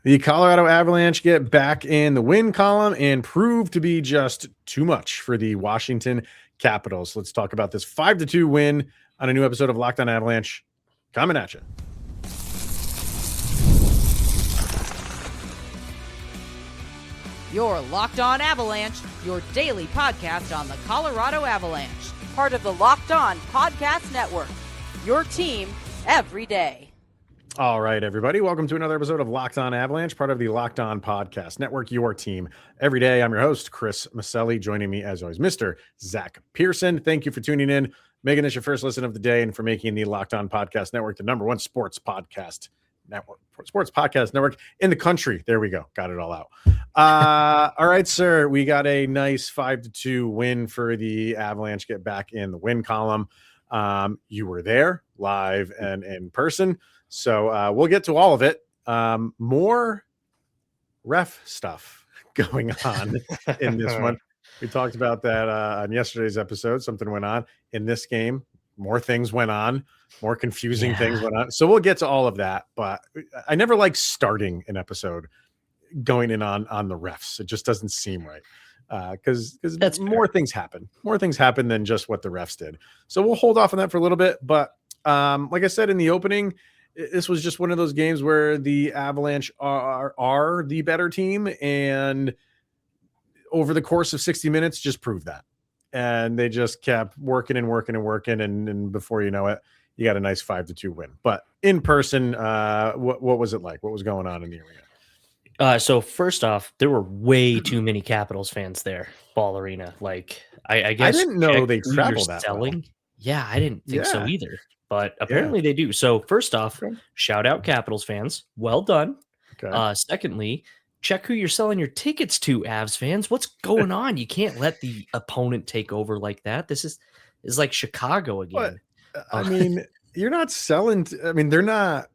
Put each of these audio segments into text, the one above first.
The Colorado Avalanche get back in the win column and prove to be just too much for the Washington Capitals. Let's talk about this 5-2 win on a new episode of Locked On Avalanche. Coming at you. You're Locked On Avalanche, your daily podcast on the Colorado Avalanche. Part of the Locked On Podcast Network. Your team every day. All right, everybody. Welcome to another episode of Locked On Avalanche, part of the Locked On Podcast Network, your team every day. I'm your host, Chris Micieli. Joining me, as always, Mr. Zach Pearson. Thank you for tuning in, making this your first listen of the day, and for making the Locked On Podcast Network the number one sports podcast network in the country. There we go. Got it all out. All right, sir. We got a nice 5-2 win for the Avalanche. Get back in the win column. You were there live and in person. So we'll get to all of it. More ref stuff going on in this one. We talked about that on yesterday's episode. Something went on in this game. More things went on. More confusing things went on. So we'll get to all of that. But I never like starting an episode going in on the refs. It just doesn't seem right. Because more things happen. More things happen than just what the refs did. So we'll hold off on that for a little bit. But like I said in the opening, this was just one of those games where the Avalanche are the better team, and over the course of 60 minutes just proved that. And they just kept working, and before you know it, you got a nice 5-2 win. But in person, what was it like? What was going on in the arena? So first off, there were way too many Capitals fans there, Ball Arena. Like I guess I didn't know they traveled that selling. well. Yeah, I didn't think so either. But apparently they do. So first off, shout out Capitals fans. Well done. Okay. Secondly, check who you're selling your tickets to, Avs fans. What's going on? You can't let the opponent take over like that. This is like Chicago again. But, I mean, you're not selling. They're not.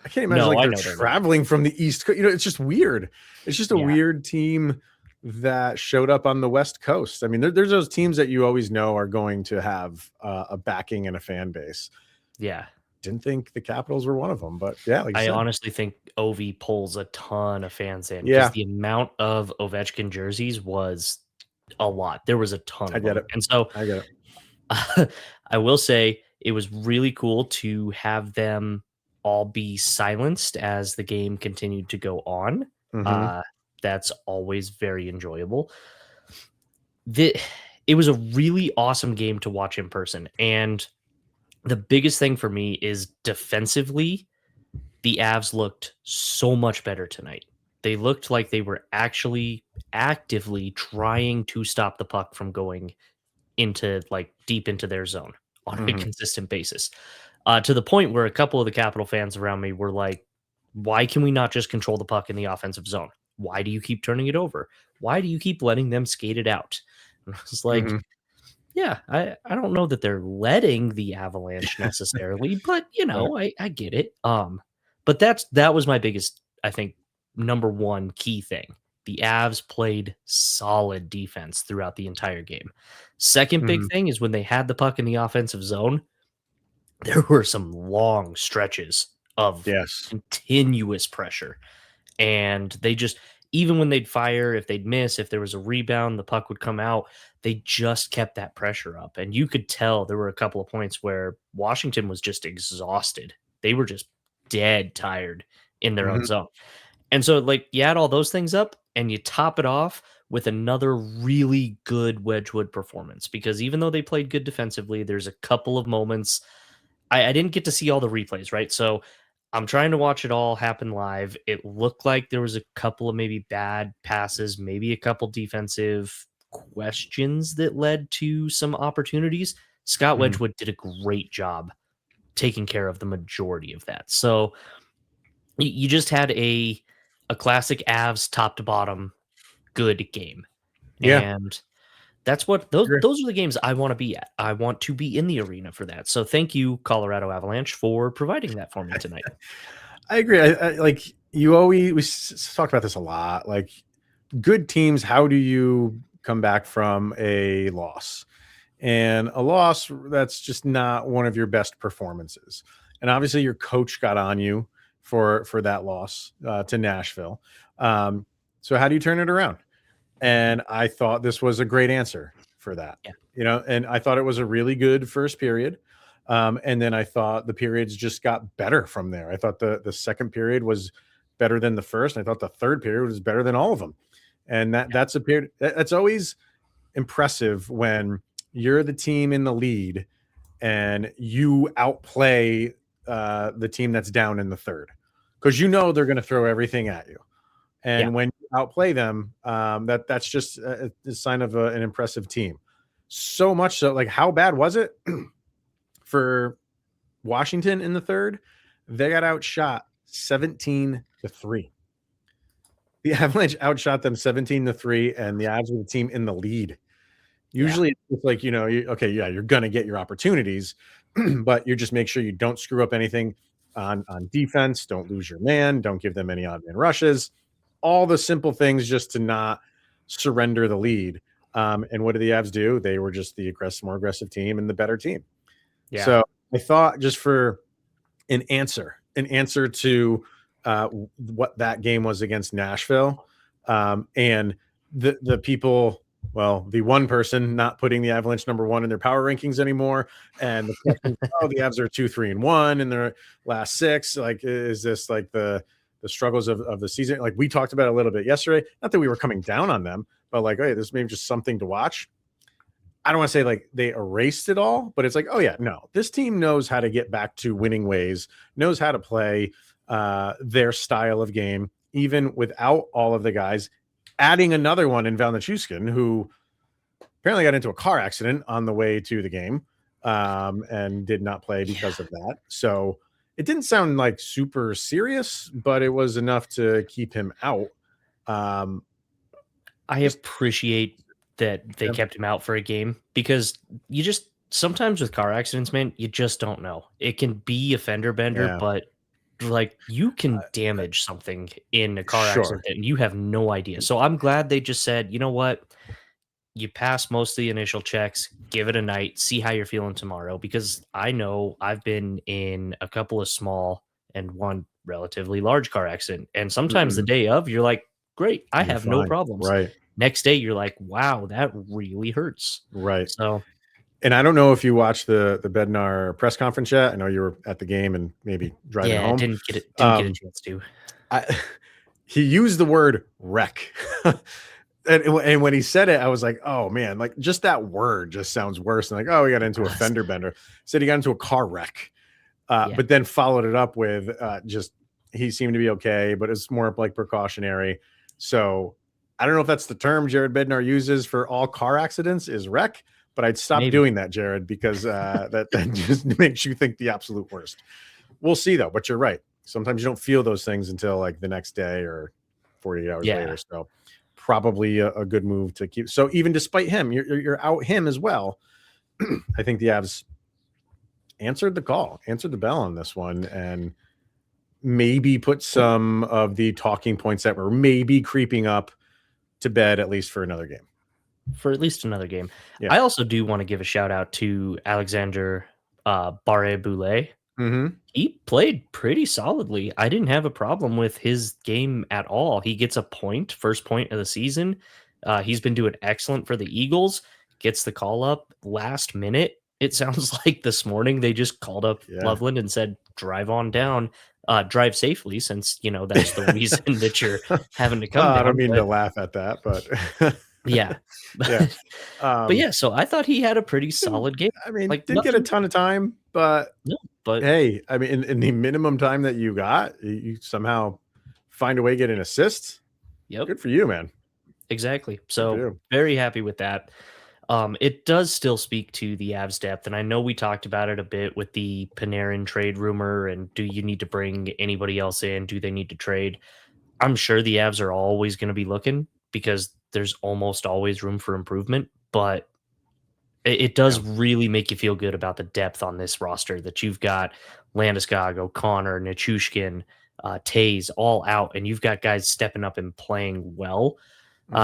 I can't imagine they're traveling from the East Coast. It's just weird. It's just a weird team that showed up on the West Coast. I mean, there's those teams that you always know are going to have a backing and a fan base. Yeah. Didn't think the Capitals were one of them, but yeah. I honestly think Ovi pulls a ton of fans in. Yeah. The amount of Ovechkin jerseys was a lot. There was a ton of them. It. And so I get it. I will say it was really cool to have them all be silenced as the game continued to go on. Mm-hmm. That's always very enjoyable. It was a really awesome game to watch in person. And the biggest thing for me is defensively, the Avs looked so much better tonight. They looked like they were actually actively trying to stop the puck from going into deep into their zone on a consistent basis. To the point where a couple of the Capital fans around me were like, why can we not just control the puck in the offensive zone? Why do you keep turning it over? Why do you keep letting them skate it out? And I was like, yeah, I don't know that they're letting the Avalanche necessarily, but I get it. But that was my biggest, I think, number one key thing. The Avs played solid defense throughout the entire game. Second big thing is when they had the puck in the offensive zone, there were some long stretches of continuous pressure. And they just, even when they'd fire, if they'd miss, if there was a rebound, the puck would come out. They just kept that pressure up. And you could tell there were a couple of points where Washington was just exhausted. They were just dead tired in their own zone. And so, you add all those things up and you top it off with another really good Wedgewood performance. Because even though they played good defensively, there's a couple of moments. I didn't get to see all the replays, right? So I'm trying to watch it all happen live. It looked like there was a couple of maybe bad passes, maybe a couple defensive questions that led to some opportunities. Scott Wedgewood did a great job taking care of the majority of that. So you just had a classic Avs top to bottom good game. Yeah. And that's what those are the games I want to be at. I want to be in the arena for that. So thank you, Colorado Avalanche, for providing that for me tonight. I agree. We talk about this a lot. Like, good teams, how do you come back from a loss? And a loss that's just not one of your best performances. And obviously your coach got on you for that loss to Nashville. So how do you turn it around? And I thought this was a great answer for that. Yeah. And I thought it was a really good first period. And then I thought the periods just got better from there. I thought the second period was better than the first. And I thought the third period was better than all of them. And that's a period that's always impressive when you're the team in the lead and you outplay the team that's down in the third, because they're going to throw everything at you. And when you outplay them, that's just a sign of an impressive team. So much so, like, how bad was it for Washington in the third? They got outshot 17-3. The Avalanche outshot them 17-3, and the Avs were the team in the lead. Usually it's like, you're going to get your opportunities, but you just make sure you don't screw up anything on defense. Don't lose your man. Don't give them any odd man rushes. All the simple things just to not surrender the lead. And what did the Avs do? They were just the more aggressive team and the better team. Yeah. So I thought, just for an answer to what that game was against Nashville, and the people, the one person not putting the Avalanche number one in their power rankings anymore, and the question, the Avs are 2-3-1 in their last 6. Like, is this like the struggles of the season? Like, we talked about it a little bit yesterday. Not that we were coming down on them, but like, hey, this may be just something to watch. I don't want to say like they erased it all, but it's like, oh yeah, no, this team knows how to get back to winning ways, knows how to play their style of game, even without all of the guys. Adding another one in Valnichuskin, who apparently got into a car accident on the way to the game and did not play because of that. So it didn't sound like super serious, but it was enough to keep him out. I appreciate that they kept him out for a game, because you just, sometimes with car accidents, man, you just don't know. It can be a fender bender, but like, you can damage something in a car accident and you have no idea. So I'm glad they just said, you know what? You pass most of the initial checks, give it a night, see how you're feeling tomorrow. Because I know I've been in a couple of small and one relatively large car accident. And sometimes the day of, you're like, great, I have no problems. Right. Next day, you're like, wow, that really hurts. Right. So, and I don't know if you watched the Bednar press conference yet. I know you were at the game and maybe driving home. Didn't get a chance to. He used the word wreck. And when he said it, I was like, oh man, like, just that word just sounds worse than like, oh, he got into a fender bender. Said he got into a car wreck. But then followed it up with just, he seemed to be okay, but it's more like precautionary. So I don't know if that's the term Jared Bednar uses for all car accidents, is wreck, but I'd stop doing that, Jared, because that just makes you think the absolute worst. We'll see though, but you're right. Sometimes you don't feel those things until like the next day or 48 hours later. So probably a good move to keep. So even despite him, you're out him as well. I think the Avs answered the bell on this one, and maybe put some of the talking points that were maybe creeping up to bed, at least for another game. I also do want to give a shout out to Alexander Barré-Boulet. He played pretty solidly. I didn't have a problem with his game at all. He gets a first point of the season. He's been doing excellent for the Eagles. Gets the call up last minute. It sounds like this morning they just called up Loveland and said, drive on down. Drive safely, since that's the reason that you're having to come down. I don't mean to laugh at that, but but yeah, so I thought he had a pretty solid game. I mean, like, didn't get a ton of time, but hey, I mean, in the minimum time that you got, you somehow find a way to get an assist. Good for you, man. Exactly. So very happy with that. It does still speak to the Avs depth, and I know we talked about it a bit with the Panarin trade rumor, and do you need to bring anybody else in? Do they need to trade? I'm sure the Avs are always going to be looking, because there's almost always room for improvement, but it does really make you feel good about the depth on this roster, that you've got Landeskog, O'Connor, Nichushkin, Tays all out, and you've got guys stepping up and playing well,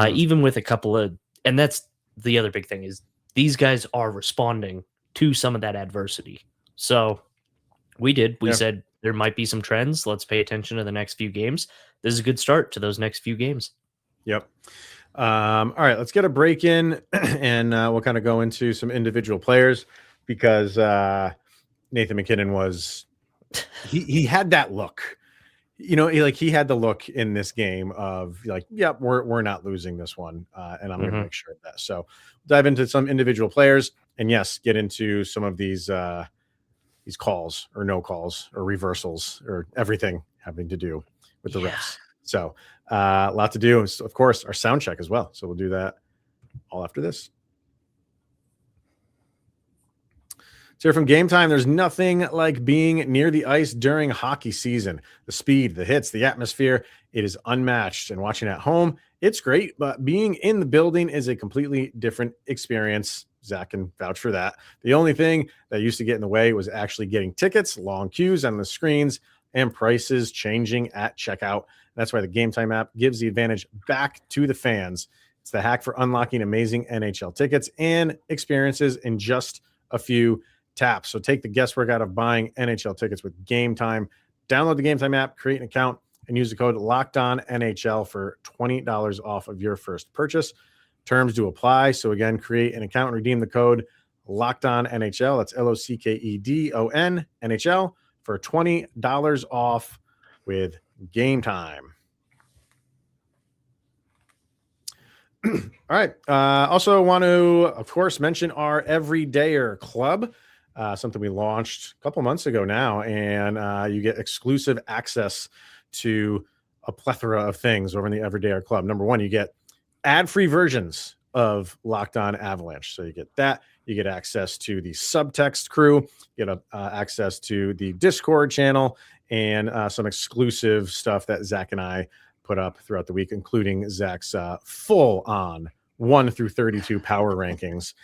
even with a couple of, and that's the other big thing, is these guys are responding to some of that adversity. So we said there might be some trends. Let's pay attention to the next few games. This is a good start to those next few games. Yep. All right, let's get a break in, and we'll kind of go into some individual players because Nathan MacKinnon was he had that look. He had the look in this game of like, yep, we're not losing this one, and I'm going to make sure of that. So dive into some individual players, and yes, get into some of these calls or no calls or reversals or everything having to do with the refs. So a lot to do. Of course, our sound check as well. So we'll do that all after this. So from Game Time, there's nothing like being near the ice during hockey season. The speed, the hits, the atmosphere, it is unmatched. And watching at home, it's great, but being in the building is a completely different experience. Zach can vouch for that. The only thing that used to get in the way was actually getting tickets, long queues on the screens, and prices changing at checkout. That's why the Game Time app gives the advantage back to the fans. It's the hack for unlocking amazing NHL tickets and experiences in just a few taps. So take the guesswork out of buying NHL tickets with Game Time. Download the Game Time app, create an account, and use the code LOCKEDONNHL for $20 off of your first purchase. Terms do apply. So again, create an account and redeem the code LOCKEDONNHL. That's LOCKEDON NHL for $20 off with Game Time. All right. Also want to, of course, mention our Everydayer Club, something we launched a couple months ago now, and you get exclusive access to a plethora of things over in the Everydayer Club. Number one, you get ad-free versions of Locked On Avalanche. So you get that. You get access to the subtext crew. You get access to the Discord channel and some exclusive stuff that Zach and I put up throughout the week, including Zach's full-on 1 through 32 power rankings,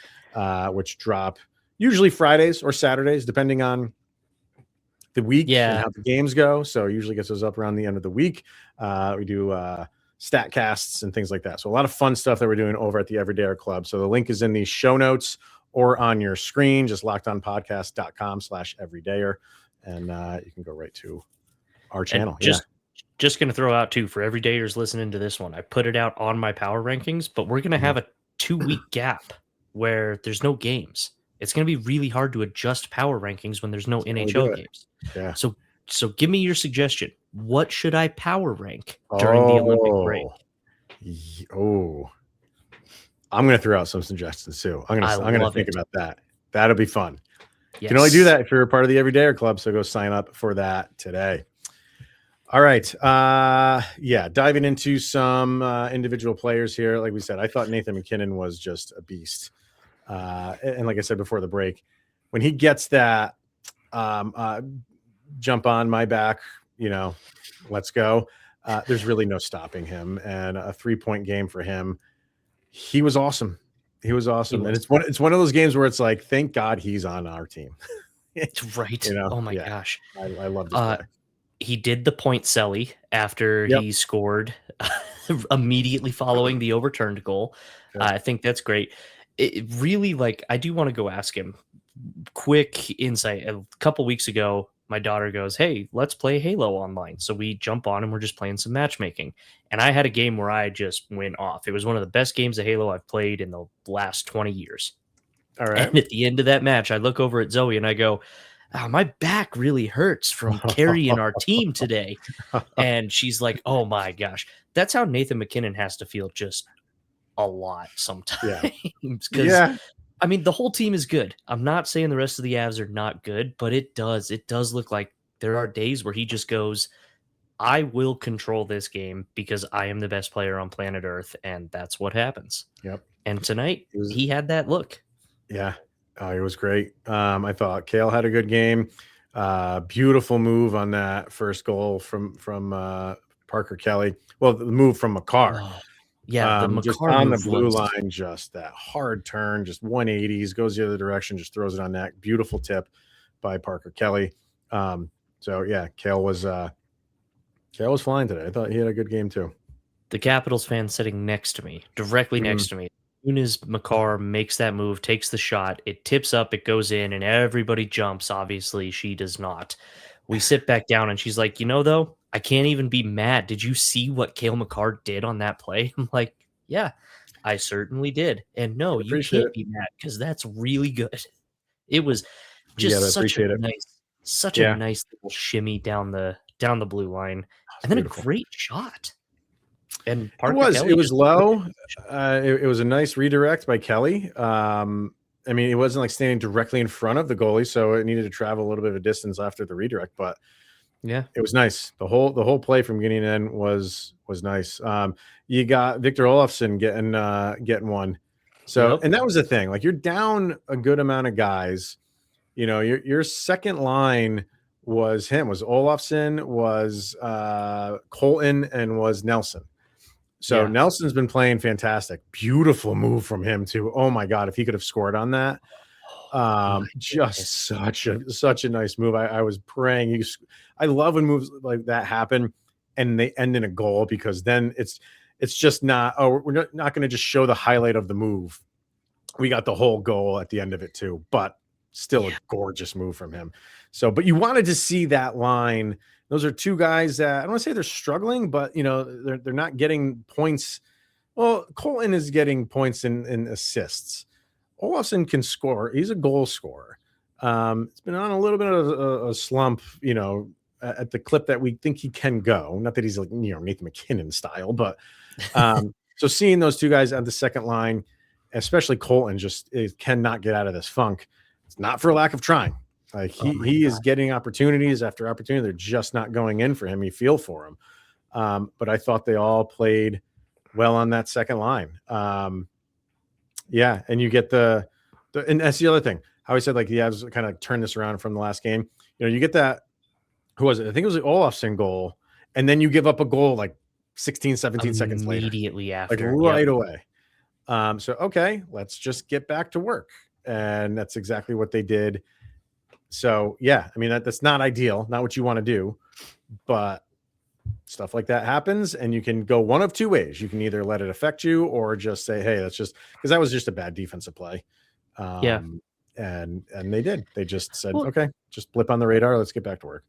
which drop usually Fridays or Saturdays, depending on the week and how the games go. So usually gets those up around the end of the week. We do stat casts and things like that. So a lot of fun stuff that we're doing over at the Everydayer Club. So the link is in the show notes or on your screen, just lockedonpodcast.com/everydayer. And you can go right to our channel. Just going to throw out too, for everydayers listening to this one, I put it out on my power rankings, but we're going to have a 2-week gap where there's no games. It's going to be really hard to adjust power rankings when there's no NHL games. Yeah. So give me your suggestion. What should I power rank during the Olympic break? I'm going to throw out some suggestions too. I'm going to think about that. That'll be fun. Yes. You can only do that if you're a part of the Everydayer Club. So go sign up for that today. All right. Diving into some individual players here. Like we said, I thought Nathan MacKinnon was just a beast. And like I said before the break, when he gets that jump on my back, let's go. There's really no stopping him. And a 3-point game for him. He was awesome. And it's one of those games where it's like, thank God he's on our team. Right. Oh my gosh. I love this guy. He did the point celly after he scored immediately following the overturned goal. I think that's great. It really, I do want to go ask him quick insight. A couple weeks ago, my daughter goes, "Hey, let's play Halo online." So we jump on and we're just playing some matchmaking. And I had a game where I just went off. It was one of the best games of Halo I've played in the last 20 years. All right. And at the end of that match, I look over at Zoe and I go, my back really hurts from carrying our team today. And she's like, oh my gosh. That's how Nathan MacKinnon has to feel just a lot sometimes. Because I mean, the whole team is good. I'm not saying the rest of the Avs are not good, but it does look like there are days where he just goes, I will control this game because I am the best player on planet Earth. And that's what happens. Yep. And tonight he had that look. Yeah. It was great. I thought Cale had a good game. Beautiful move on that first goal from Parker Kelly. Well, the move from Makar. The Makar just on the blue line, just that hard turn, just 180s, goes the other direction, just throws it on net. Beautiful tip by Parker Kelly. Cale was flying today. I thought he had a good game too. The Capitals fan sitting next to me, directly next to me. As soon as Makar makes that move, takes the shot, it tips up, it goes in, and everybody jumps. Obviously, she does not. We sit back down and she's like, though, I can't even be mad. Did you see what Cale Makar did on that play? I'm like, yeah, I certainly did. And no, you can't be mad because that's really good. It was just such a nice little shimmy down the blue line. And then beautiful. A great shot. And it was low. It was a nice redirect by Kelly. I mean, it wasn't like standing directly in front of the goalie, so it needed to travel a little bit of a distance after the redirect. But yeah, it was nice. The whole play from beginning to end was nice. You got Victor Olofsson getting one. So and that was the thing. Like, you're down a good amount of guys. Your second line was Olofsson, was Colton, and was Nelson. So Nelson's been playing fantastic. Beautiful move from him too. Oh my God, if he could have scored on that. Just such a nice move. I was praying. I love when moves like that happen and they end in a goal, because then it's just not, we're not going to just show the highlight of the move. We got the whole goal at the end of it too, but still a gorgeous move from him. So, but you wanted to see that line. Those are two guys that I don't want to say they're struggling, but they're not getting points. Well, Colton is getting points in assists. Olofsson can score. He's a goal scorer. It's been on a little bit of a slump, at the clip that we think he can go. Not that he's like, Nathan MacKinnon style, but so seeing those two guys on the second line, especially Colton, just cannot get out of this funk. It's not for lack of trying. Like he is getting opportunities after opportunity. They're just not going in for him. You feel for him. But I thought they all played well on that second line. And you get the and that's the other thing. How he said, like, he has kind of turned this around from the last game. You get that, who was it? I think it was the Olofsson goal. And then you give up a goal like 16, 17 seconds later. Immediately after. Like right away. So, okay, let's just get back to work. And that's exactly what they did. So, yeah, I mean, that's not ideal, not what you want to do, but stuff like that happens, and you can go one of two ways. You can either let it affect you or just say, hey, that's just because that was just a bad defensive play. And they did. They just said, okay, just blip on the radar. Let's get back to work.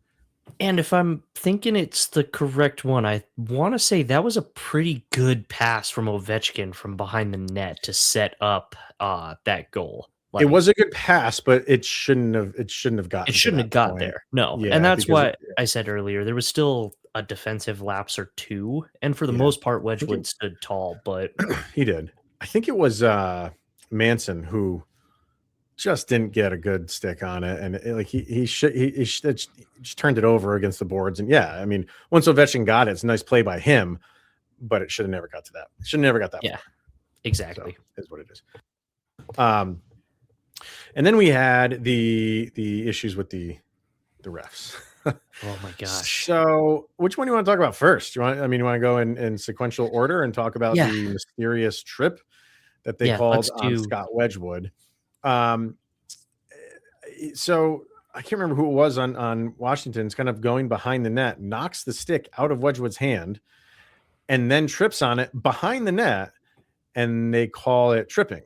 And if I'm thinking it's the correct one, I want to say that was a pretty good pass from Ovechkin from behind the net to set up that goal. Like, it was a good pass, but it shouldn't have gotten. It shouldn't have got there. No, and that's what I said earlier. There was still a defensive lapse or two, and for the most part, Wedgewood stood tall. But he did. I think it was Manson who just didn't get a good stick on it, and he just turned it over against the boards. And I mean, once Ovechkin got it, it's a nice play by him, but it should have never got to that. It should have never got that. Yeah, exactly. So, is what it is. And then we had the issues with the refs. Oh my gosh. So which one do you want to talk about first? You want to go in sequential order and talk about the mysterious trip that they called on Scott Wedgewood. So I can't remember who it was on Washington's kind of going behind the net, knocks the stick out of Wedgewood's hand, and then trips on it behind the net, and they call it tripping.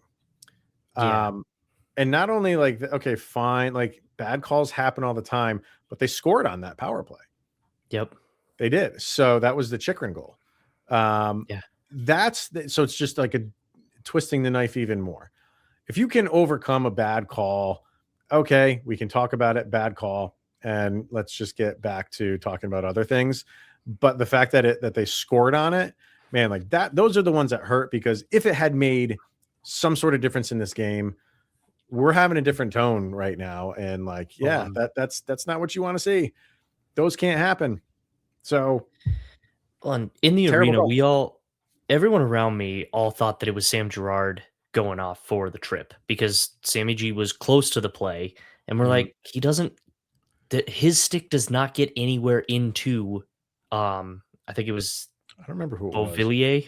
And not only okay, fine, bad calls happen all the time, but they scored on that power play. Yep. They did. So that was the Chikrin goal. So it's just like a twisting the knife even more. If you can overcome a bad call, okay, we can talk about it, bad call, and let's just get back to talking about other things. But the fact that they scored on it, man, those are the ones that hurt, because if it had made some sort of difference in this game, we're having a different tone right now. And that's not what you want to see. Those can't happen. So in the arena, everyone around me all thought that it was Sam Girard going off for the trip, because Sammy G was close to the play, and we're like, his stick does not get anywhere into, I think it was, I don't remember who it Beauvillier.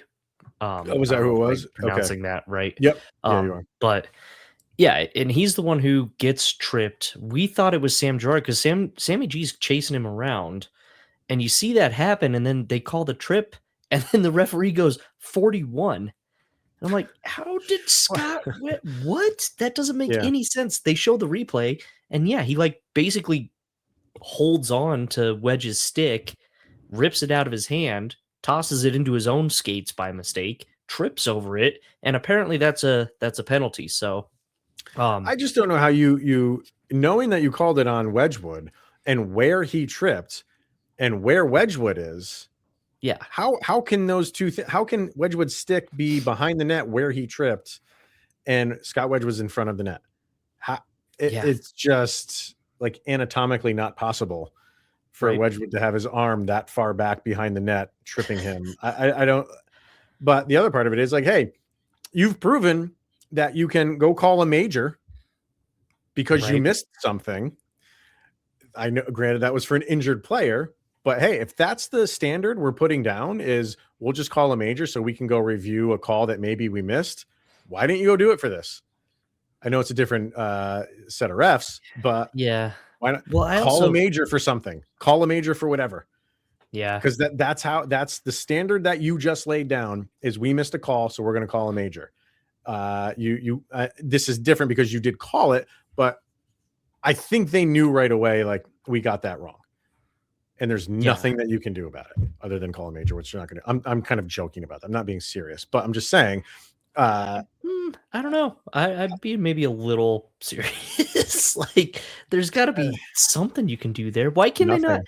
Was that who it was? Pronouncing that right? Yep. You are. But yeah, and he's the one who gets tripped. We thought it was Sam Girard because Sammy G's chasing him around, and you see that happen, and then they call the trip, and then the referee goes 41. And I'm like, how did Scott? What? That doesn't make any sense. They show the replay, and he basically holds on to Wedge's stick, rips it out of his hand, tosses it into his own skates by mistake, trips over it, and apparently that's a penalty. So I just don't know how you knowing that you called it on Wedgewood and where he tripped and where Wedgewood is. Yeah. How can those two how can Wedgewood's stick be behind the net where he tripped and Scott Wedgewood's in front of the net? It's just like anatomically not possible for Wedgewood to have his arm that far back behind the net tripping him. I don't. But the other part of it is like, hey, you've proven that you can go call a major because you missed something. I know, granted, that was for an injured player. But hey, if that's the standard we're putting down is we'll just call a major so we can go review a call that maybe we missed, why didn't you go do it for this? I know it's a different set of refs, but yeah, why not call a major for something? Call a major for whatever. Yeah, because that's the standard that you just laid down is we missed a call, so we're going to call a major. This is different because you did call it, but I think they knew right away like we got that wrong. And there's nothing that you can do about it other than call a major, which you're not going to. I'm kind of joking about that. I'm not being serious, but I'm just saying. I don't know. I'd be maybe a little serious. Like, there's got to be something you can do there. Why can they not?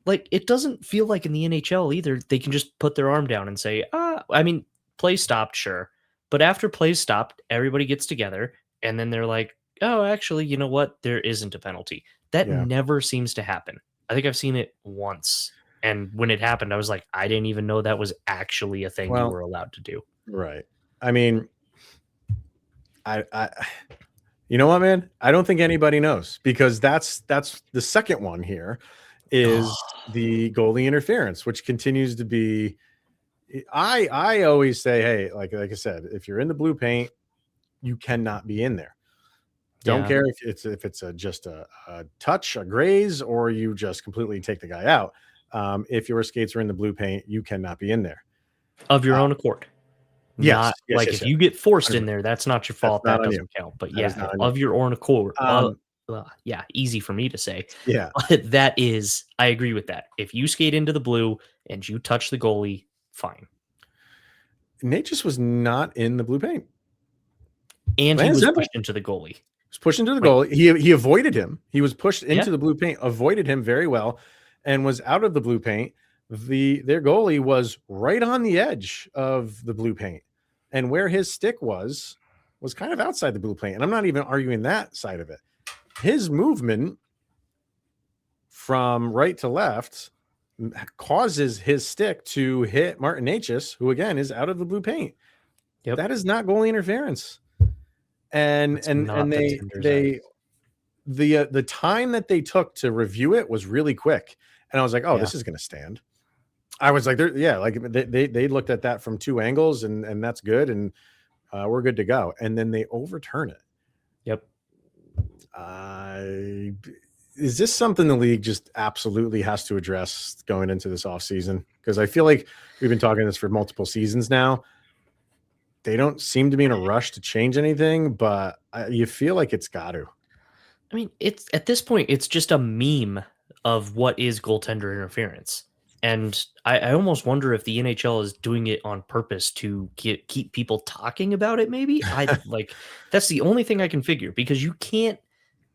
Like, it doesn't feel like in the NHL either. They can just put their arm down and say, I mean, play stopped, sure. But after play stopped, everybody gets together and then they're like, oh, actually, you know what? There isn't a penalty. That never seems to happen. I think I've seen it once. And when it happened, I was like, I didn't even know that was actually a thing you were allowed to do. Right. I mean, I you know what, man? I don't think anybody knows because that's the second one here is the goalie interference, which continues to be, I always say, hey, like I said, if you're in the blue paint, you cannot be in there. Don't care if it's just a touch, a graze, or you just completely take the guy out. If your skates are in the blue paint, you cannot be in there. Of your own accord. Yes. If you get forced in there, that's not your fault. That doesn't count. But of your own accord. Easy for me to say. Yeah. But that is, I agree with that. If you skate into the blue and you touch the goalie, fine. Nate just was not in the blue paint. And he was pushed into the goalie. Was pushed into the goalie. He avoided him. He was pushed into the blue paint, avoided him very well, and was out of the blue paint. Their goalie was right on the edge of the blue paint, and where his stick was kind of outside the blue paint. And I'm not even arguing that side of it. His movement from right to left causes his stick to hit Martin Necas, who again is out of the blue paint. Yep. That is not goalie interference. And the time that they took to review it was really quick, and I was like, oh, this is going to stand. I was like, they looked at that from two angles, and that's good, and we're good to go. And then they overturn it. Yep. Is this something the league just absolutely has to address going into this offseason? Because I feel like we've been talking this for multiple seasons now. They don't seem to be in a rush to change anything, but you feel like it's got to. I mean, it's at this point, it's just a meme of what is goaltender interference. And I almost wonder if the NHL is doing it on purpose to keep people talking about it. Maybe that's the only thing I can figure, because you can't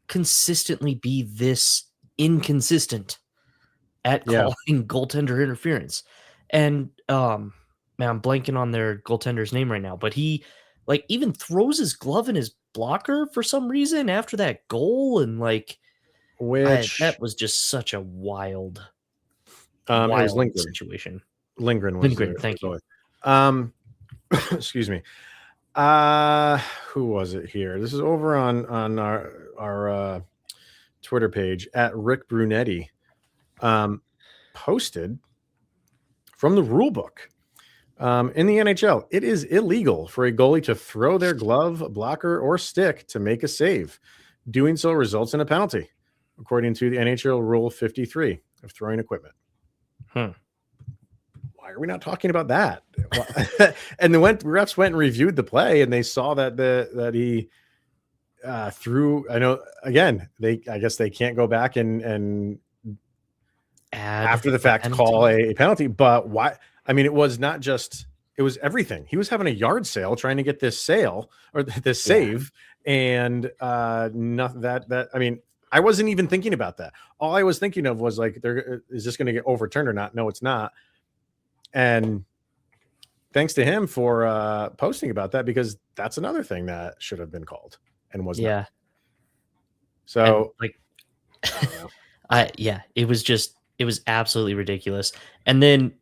consistently be this inconsistent at calling goaltender interference. And, man, I'm blanking on their goaltender's name right now, but he even throws his glove in his blocker for some reason after that goal. And that was just such a wild situation. Lindgren, thank you. Excuse me. Who was it here? This is over on our Twitter page at Rick Brunetti. Posted from the rule book. In the NHL, it is illegal for a goalie to throw their glove, blocker, or stick to make a save. Doing so results in a penalty, according to the NHL Rule 53 of throwing equipment. Why are we not talking about that? And the refs went and reviewed the play, and they saw that he threw. I know. Again, I guess they can't go back and after the fact call a penalty. But why? I mean, it was not just, it was everything. He was having a yard sale trying to get this sale or this save. And nothing that I mean, I wasn't even thinking about that. All I was thinking of was like, is this going to get overturned or not? No, it's not. And thanks to him for posting about that, because that's another thing that should have been called and was not. So and, like, it was absolutely ridiculous. And then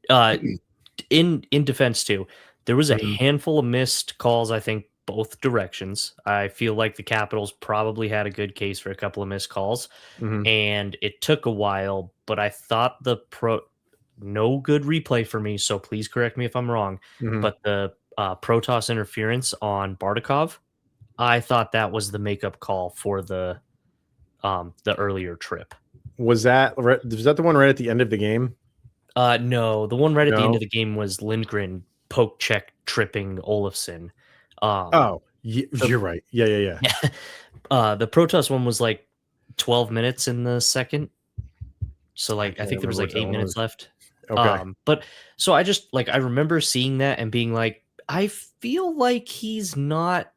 in defense too, there was a handful of missed calls, I think, both directions. I feel like the Capitals probably had a good case for a couple of missed calls, and it took a while, but I thought no good replay for me, so please correct me if I'm wrong, but the Protoss interference on Bardakov, I thought that was the makeup call for the earlier trip. Was that the one right at the end of the game? No, the one right at the end of the game was Lindgren poke check tripping Olofsson. You're right. Yeah. The Protoss one was like 12 minutes in the second. So like I think there was like 8 minutes left. Okay. But so I just I remember seeing that and being like, I feel like he's not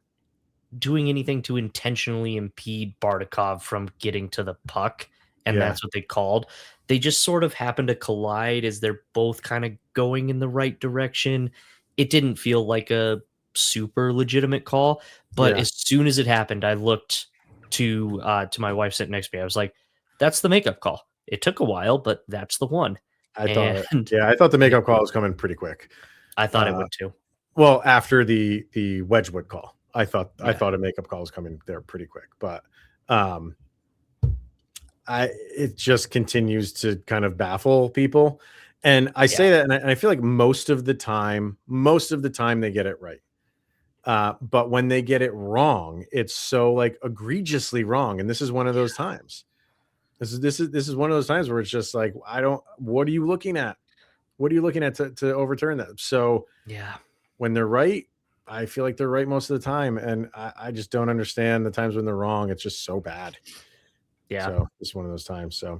doing anything to intentionally impede Bardakov from getting to the puck. And that's what they called. They just sort of happened to collide as they're both kind of going in the right direction. It didn't feel like a super legitimate call, but as soon as it happened, I looked to my wife sitting next to me. I was like, that's the makeup call. It took a while, but that's the one. I thought the makeup call was coming pretty quick. I thought it would too. Well, after the Wedgewood call, I thought a makeup call was coming there pretty quick, but it just continues to kind of baffle people. And I say that, and I feel like most of the time they get it right. But when they get it wrong, it's so like egregiously wrong. And this is one of those times. This is one of those times where it's just like, what are you looking at? What are you looking at to overturn that? So when they're right, I feel like they're right most of the time. And I just don't understand the times when they're wrong. It's just so bad. Yeah. So it's one of those times. So,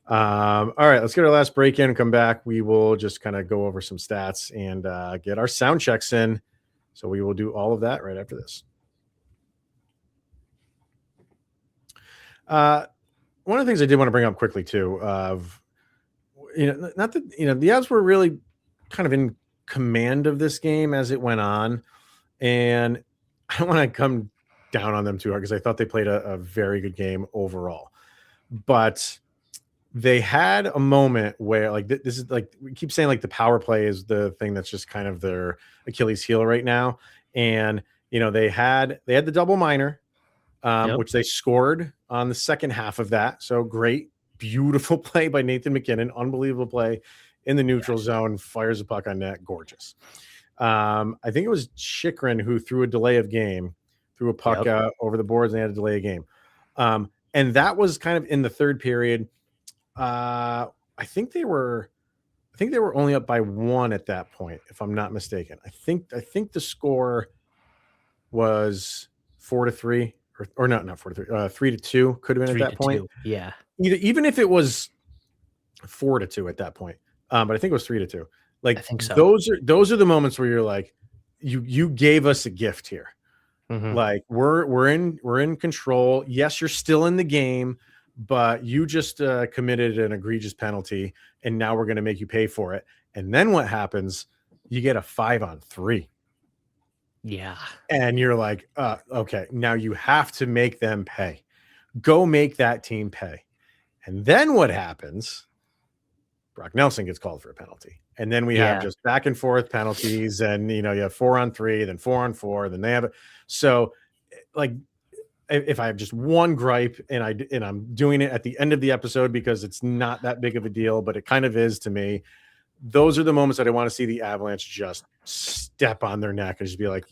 all right, let's get our last break in and come back. We will just kind of go over some stats and get our sound checks in. So we will do all of that right after this. One of the things I did want to bring up quickly too, not that, the Avs were really kind of in command of this game as it went on. And I don't want to come down on them too hard because I thought they played a very good game overall, but they had a moment where like this is like, we keep saying like the power play is the thing that's just kind of their Achilles heel right now. And, they had the double minor, which they scored on the second half of that. So great, beautiful play by Nathan MacKinnon, unbelievable play in the neutral zone, fires a puck on net. Gorgeous. I think it was Chychrun who threw a delay of game, threw a puck over the boards, and they had to delay a game. And that was kind of in the third period. I think they were only up by 1 at that point, if I'm not mistaken. I think the score was 4-3 or not 4-3, 3-2 could have been at that point. 2. Yeah. Even if it was 4-2 at that point. But I think it was 3-2. Like, I think so. Those are the moments where you're like, you gave us a gift here. Like we're in control. Yes, you're still in the game, but you just committed an egregious penalty, and now we're going to make you pay for it. And then what happens? You get a 5-on-3. Yeah. And you're like, okay, now you have to make them pay. Go make that team pay. And then what happens? Brock Nelson gets called for a penalty. And then we have just back and forth penalties, and you have 4-on-3, then 4-on-4, then they have it. So like, if I have just one gripe and I'm doing it at the end of the episode because it's not that big of a deal, but it kind of is to me. Those are the moments that I want to see the Avalanche just step on their neck and just be like,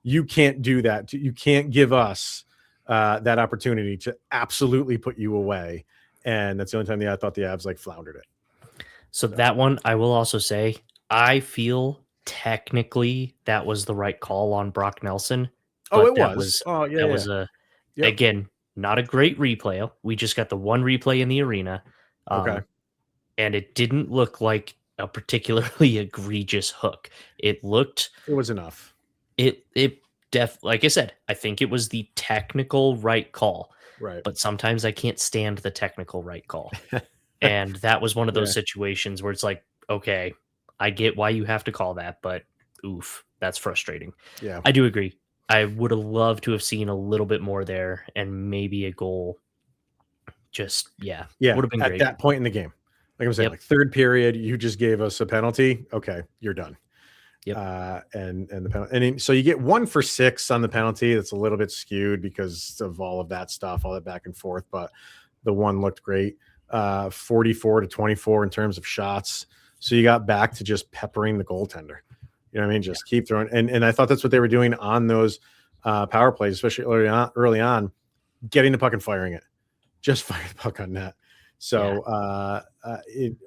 you can't do that. You can't give us that opportunity to absolutely put you away. And that's the only time I thought the Avs like floundered it. So that one, I will also say, I feel technically that was the right call on Brock Nelson. Oh, it was. That was again, not a great replay. We just got the one replay in the arena. Okay. and it didn't look like a particularly egregious hook. It was enough. Like I said, I think it was the technical right call. Right. But sometimes I can't stand the technical right call. And that was one of those situations where it's like, okay, I get why you have to call that, but oof, that's frustrating. Yeah. I do agree. I would have loved to have seen a little bit more there and maybe a goal. Just, would have been great. At that point in the game. Like I'm saying, like third period, you just gave us a penalty. Okay, you're done. Yep. And the penalty, and so you get 1 for 6 on the penalty. That's a little bit skewed because of all of that stuff, all that back and forth. But the one looked great. 44-24 in terms of shots. So you got back to just peppering the goaltender. You know what I mean? Just keep throwing. And I thought that's what they were doing on those power plays, especially early on, getting the puck and firing it. Just fire the puck on net. So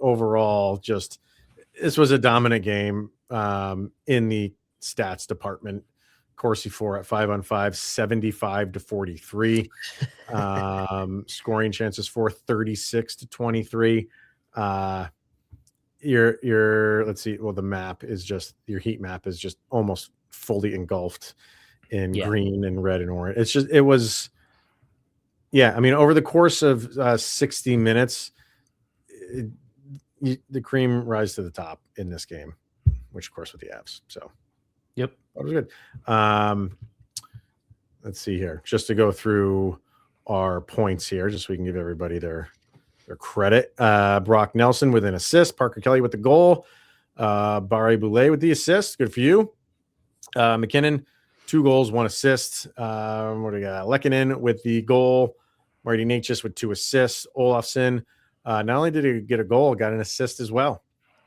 overall, just this was a dominant game in the stats department. Corsi 4 at 5-on-5, 75-43. Scoring chances for 36-23. Your let's see. Well, the map is just your heat map is just almost fully engulfed in green and red and orange. It was. Yeah, I mean, over the course of 60 minutes, the cream rise to the top in this game, which of course with the Avs. So, that was good. Let's see here, just to go through our points here, just so we can give everybody their credit. Brock Nelson with an assist, Parker Kelly with the goal, Barry Boulay with the assist. Good for you. MacKinnon, 2 goals, 1 assist. What do we got? Lehkonen with the goal. Marty Natchez with 2 assists. Olofsson, not only did he get a goal, got an assist as well.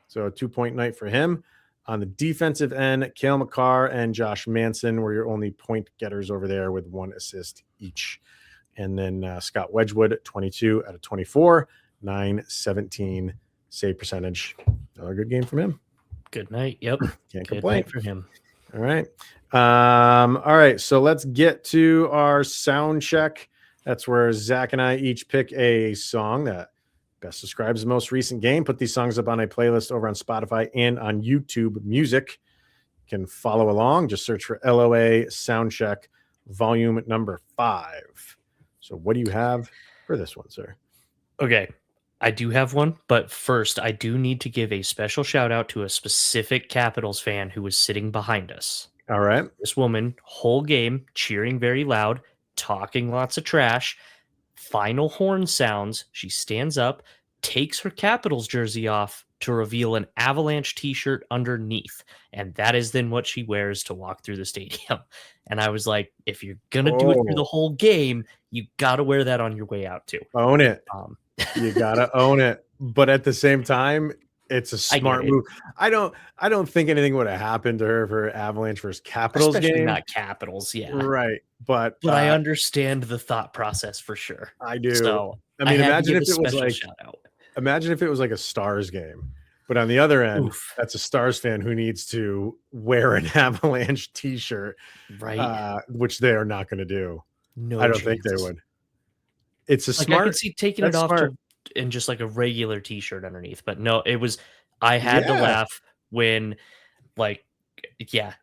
So a 2-point night for him. On the defensive end, Cale Makar and Josh Manson were your only point getters over there with 1 assist each. And then Scott Wedgewood, 22 out of 24, 917 save percentage. Another good game from him. Good night. Yep. Can't good complain night for him. All right. All right. So let's get to our sound check. That's where Zach and I each pick a song that best describes the most recent game. Put these songs up on a playlist over on Spotify and on YouTube Music. You can follow along. Just search for LOA Soundcheck Volume number 5. So what do you have for this one, sir? Okay. I do have one, but first I do need to give a special shout out to a specific Capitals fan who was sitting behind us. All right. This woman, whole game, cheering very loud, talking lots of trash. Final horn sounds. She stands up, takes her Capitals jersey off to reveal an Avalanche t-shirt underneath. And that is then what she wears to walk through the stadium. And I was like, if you're going to do it through the whole game, you got to wear that on your way out too. Own it. You got to own it. But at the same time, it's a smart move. I don't think anything would have happened to her for Avalanche versus Capitals game. Not Capitals, yeah. Right. But I understand the thought process for sure. I do. So I mean, imagine if it was like a Stars game. But on the other end, that's a Stars fan who needs to wear an Avalanche t-shirt, right? Which they are not going to do. No, I don't think they would. It's a smart. I could see taking it off in just like a regular t-shirt underneath, but no, it was. I had to laugh when, like,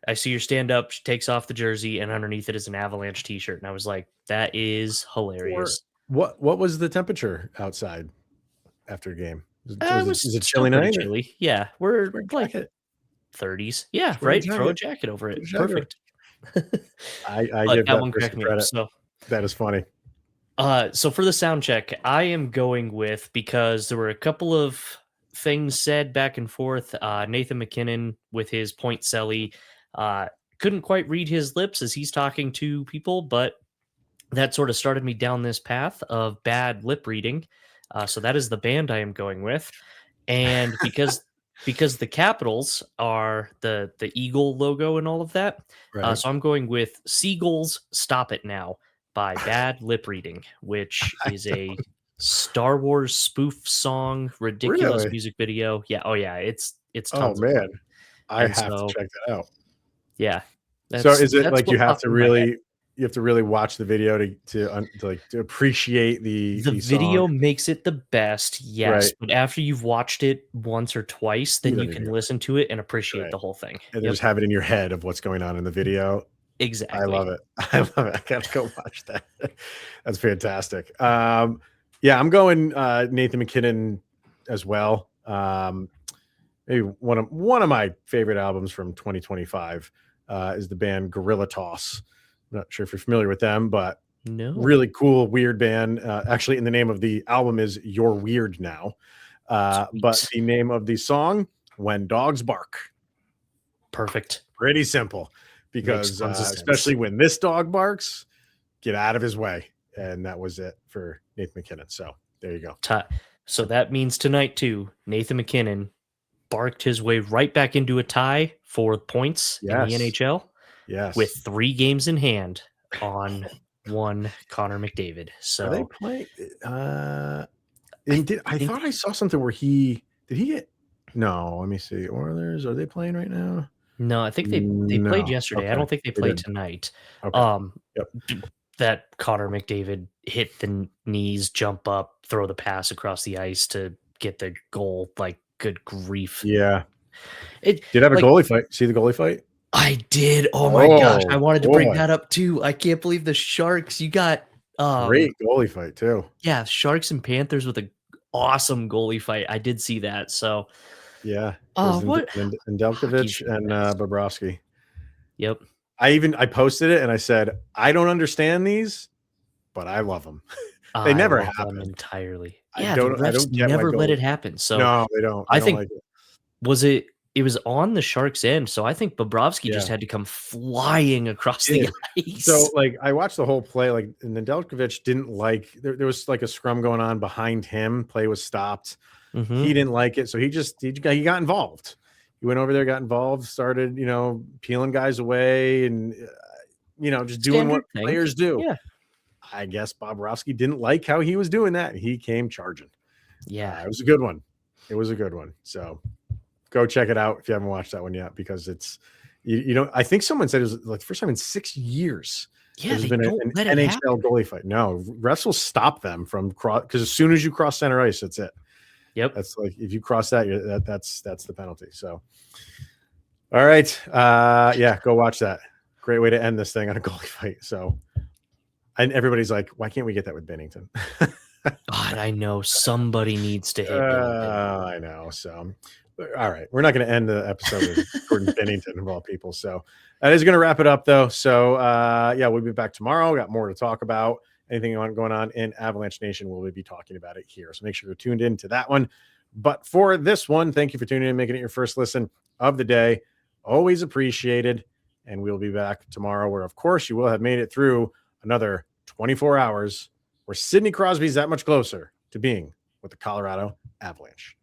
I see her stand up. She takes off the jersey, and underneath it is an Avalanche t-shirt, and I was like, that is hilarious. What was the temperature outside after a game? Is it chilly night? Chilly. Yeah, we're like 30s. Yeah, right. Throw a jacket over it. Perfect. I give that one cracked me up. So that is funny. So for the sound check, I am going with, because there were a couple of things said back and forth. Nathan MacKinnon with his point celly couldn't quite read his lips as he's talking to people, but that sort of started me down this path of bad lip reading. So that is the band I am going with. And because the Capitals are the Eagle logo and all of that, right. So I'm going with Seagulls Stop It Now by Bad Lip Reading, which is a Star Wars spoof song, ridiculous music video. Yeah. Oh yeah. It's tons of fun. I have to check that out. Yeah. So is it like you have to you have to really watch the video to appreciate the video song. makes it the best, yes. Right. But after you've watched it once or twice, then You you don't can need to- listen to it and appreciate Right. the whole thing. And Yep, just have it in your head of what's going on in the video. exactly. I love it. I love it. I gotta go watch that. That's fantastic. Yeah, I'm going Nathan MacKinnon as well. Maybe one of my favorite albums from 2025 is the band Gorilla Toss. I'm not sure if you're familiar with them, but No. really cool, weird band. Actually, in the name of the album is You're Weird Now. But the name of the song, When Dogs Bark. Perfect. Pretty simple, because tons of sense. especially when this dog barks, get out of his way. And that was it for Nathan MacKinnon. So there you go. So that means tonight too, Nathan MacKinnon barked his way right back into a tie for points in the NHL. Yes. With 3 games in hand on one Connor McDavid. So are they playing? I thought I saw something where did he get? No, let me see. Oilers, are they playing right now? No, I think they played yesterday. Okay. I don't think they played did. tonight. Okay. Yep. That Connor McDavid hit the knees, jump up, throw the pass across the ice to get the goal. Like, good grief. Yeah. It did have a goalie fight. See the goalie fight? I did. Oh my gosh. I wanted to bring boy. that up too. I can't believe the Sharks. You got Great goalie fight too. Yeah, Sharks and Panthers with a awesome goalie fight. I did see that. So yeah. What? Nedeljkovic and Bobrovsky. Yep. I posted it and I said, I don't understand these, but I love them. They never happen entirely. I Yeah, don't the refs get never why let goalies- it happen. So No, they don't. I They don't think like it. it was on the Sharks' end. So I think Bobrovsky just had to come flying across the ice. So, like, I watched the whole play. Like, Nedeljkovic didn't like there was like a scrum going on behind him. Play was stopped. Mhm. He didn't like it, so he got involved. He went over there, got involved, started peeling guys away, and just doing what Standard thing. players do. Yeah. I guess Bobrovsky didn't like how he was doing that. He came charging. Yeah. It was a good one. It was a good one. So go check it out if you haven't watched that one yet, because it's I think someone said it was like the first time in 6 years. Yeah, There's they been don't an let it NHL happen. goalie fight. No, refs will stop them from because as soon as you cross center ice, that's it. Yep. That's like if you cross that, that's the penalty. So, all right, yeah, go watch that. Great way to end this thing on a goalie fight. So, and everybody's like, why can't we get that with Bennington? God, I know somebody needs to hit Bennington. I know. So, all right, we're not going to end the episode with Gordon Bennington of all people. So that is going to wrap it up, though. So, yeah, we'll be back tomorrow. Got more to talk about. Anything going on in Avalanche Nation, we'll be talking about it here. So make sure you're tuned in to that one. But for this one, thank you for tuning in, making it your first listen of the day. Always appreciated. And we'll be back tomorrow, where, of course, you will have made it through another 24 hours where Sidney Crosby's that much closer to being with the Colorado Avalanche.